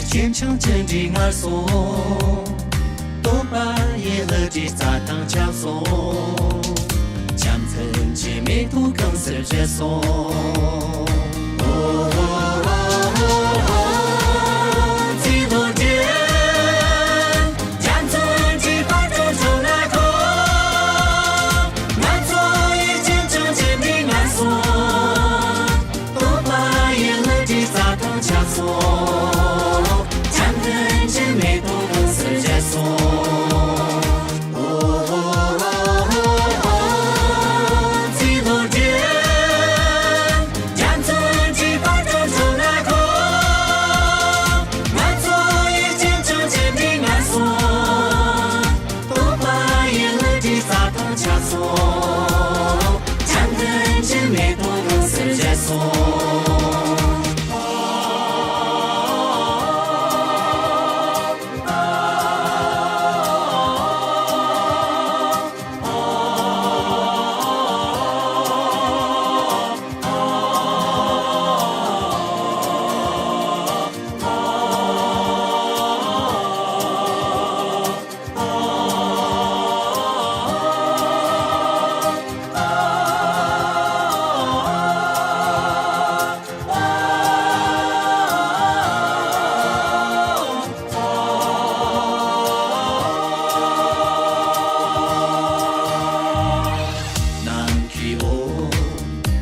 坚强坚定而松，多半夜了的砸当枪松，将曾经没都更是接送。几多年，将曾经放逐成那空，满座已经成坚定而松，多半夜了的砸当枪松。没都更是接送，几多天，将曾经放逐成那空，满座已经成坚定而松，多半夜了的砸当掐松，将曾经没都更是接送。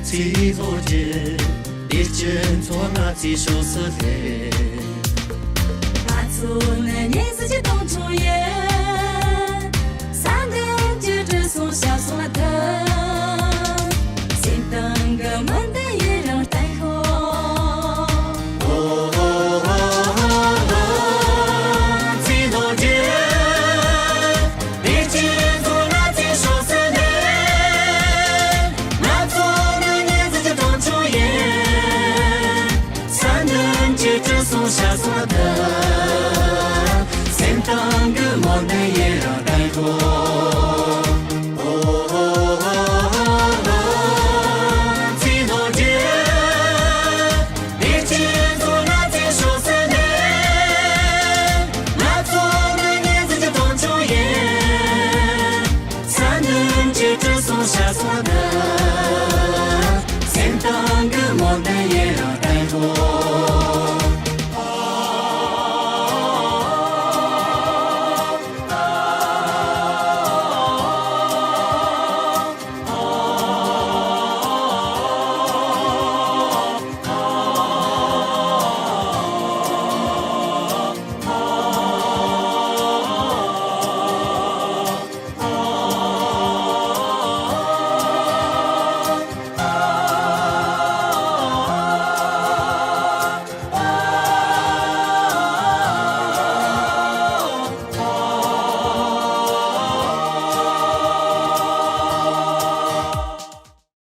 几座街，一整座那几首诗篇，把祖那年自己动出眼，三更接着送小送了灯，心灯个门的也让带红。几多天，一整座那几首诗篇。接着送下所的